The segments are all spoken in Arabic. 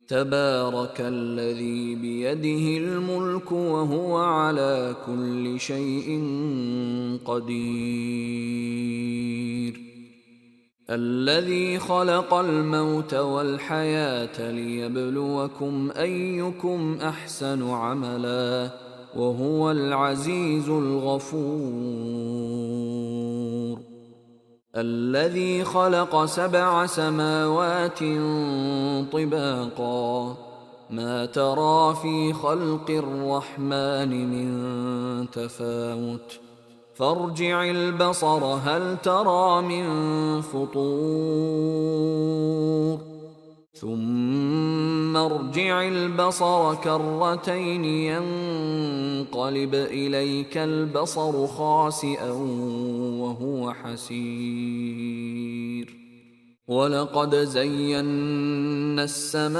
تبارك الذي بيده الملك وهو على كل شيء قدير. الذي خلق الموت والحياة ليبلوكم أيكم أحسن عملا وهو العزيز الغفور. الذي خلق 7 سماوات طباقا ما ترى في خلق الرحمن من تفاوت فارجع البصر هل ترى من فطور ثم ارجع البصر كرتين ينقلب إليك البصر خاسئا وهو حسير. ولقد زينا السماء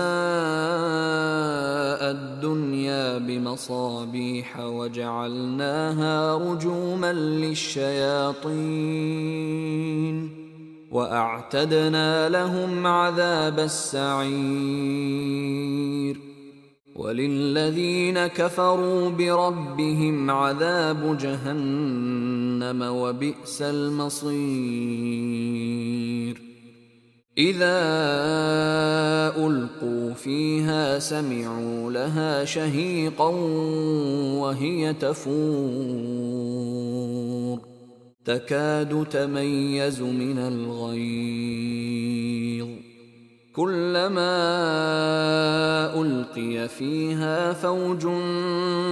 الدنيا بمصابيح وجعلناها رجوما للشياطين وأعتدنا لهم عذاب السعير. وللذين كفروا بربهم عذاب جهنم وبئس المصير. إذا ألقوا فيها سمعوا لها شهيقا وهي تفور تكاد تميز من الغيظ كلما ألقي فيها فوج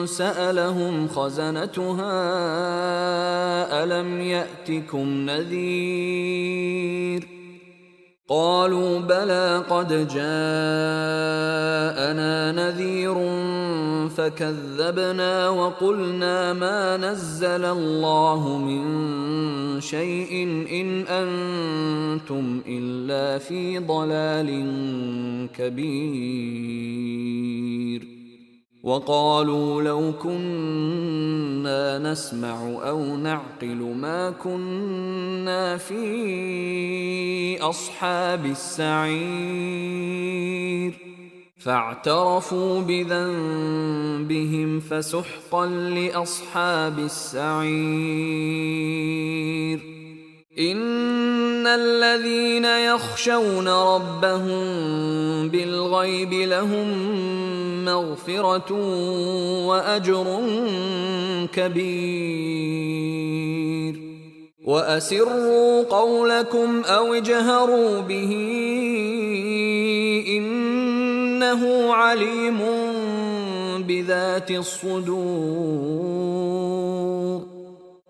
سألهم خزنتها ألم يأتكم نذير قالوا بلى قد جاءنا نذير فكذبنا وقلنا ما نزل الله من شيء إن أنتم إلا في ضلال كبير. وقالوا لو كنا نسمع أو نعقل ما كنا في أصحاب السعير فاعترفوا بذنبهم فسحقا لأصحاب السعير. إن الذين يخشون ربهم بالغيب لهم مغفرة وأجر كبير. وأسروا قولكم أو اجهروا به إنه عليم بذات الصدور.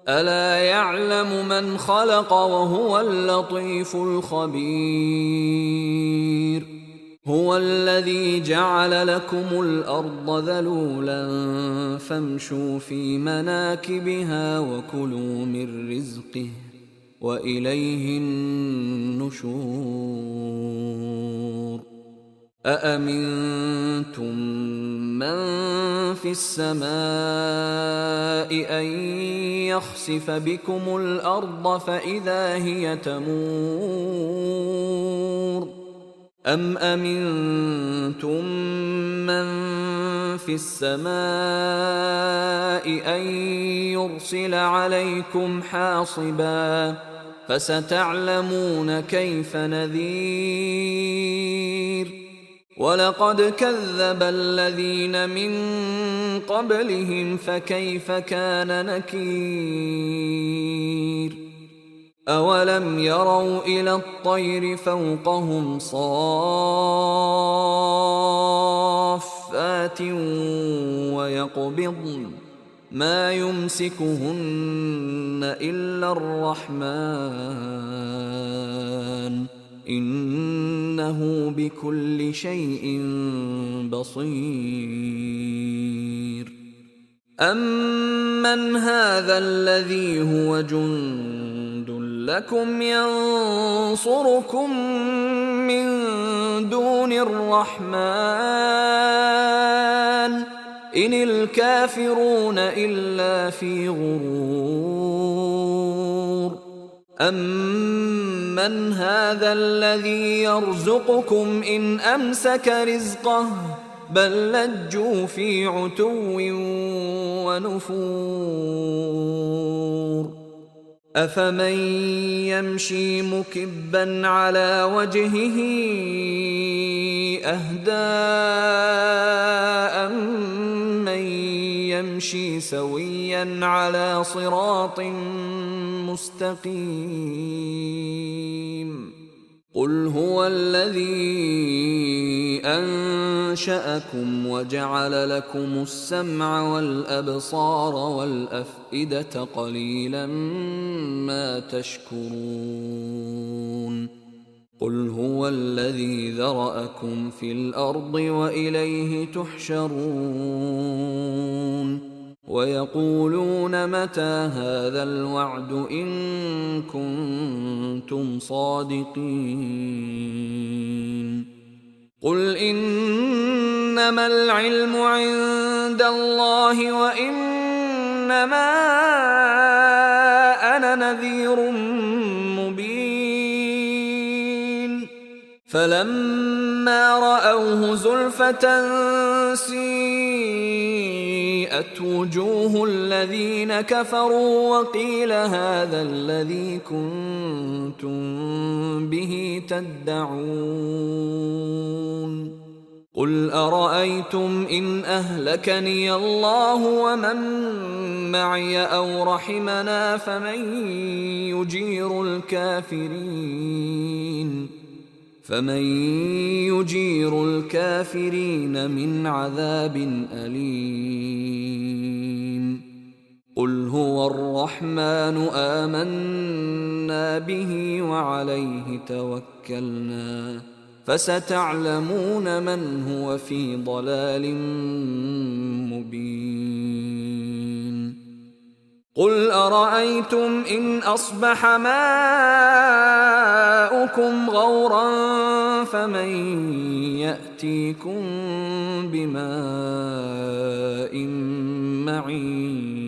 ألا يعلم من خلق وهو اللطيف الخبير. هو الذي جعل لكم الأرض ذلولا فامشوا في مناكبها وكلوا من رزقه وإليه النشور. أأمنتم من في السماء أن يخسف بكم الأرض فإذا هي تمور أم أمنتم من في السماء أن يرسل عليكم حاصبا فستعلمون كيف نذير. ولقد كذب الذين من قبلهم فكيف كان نكير. أولم يروا إلى الطير فوقهم صافات ويقبضن ما يمسكهن إلا الرحمن إنه بكل شيء بصير. أمن هذا الذي هو جند لكم ينصركم من دون الرحمن إن الكافرون إلا في غرور. أمن من هذا الذي يرزقكم إن أمسك رزقه بل لجوا في عتو ونفور أفمن يمشي مكبا على وجهه أهدى أمن يمشي سويا على صراط مستقيم قل هو الذي أنشأكم وجعل لكم السمع والأبصار والأفئدة قليلا ما تشكرون قل هو الذي ذرأكم في الأرض وإليه تحشرون ويقولون متى هذا الوعد إن كنتم صادقين قل إنما العلم عند الله وإنما أنا نذير مبين فلما رأوه زلفة سيئت وجوه الذين كفروا وقيل هذا الذي كنتم به تدعون قل أرأيتم إن أهلكني الله ومن معي أو رحمنا فمن يجير الكافرين من عذاب أليم قل هو الرحمن آمنا به وعليه توكلنا فستعلمون من هو في ضلال مبين قل أرأيتم إن أصبح ماؤكم غورا فمن يأتيكم بماء معين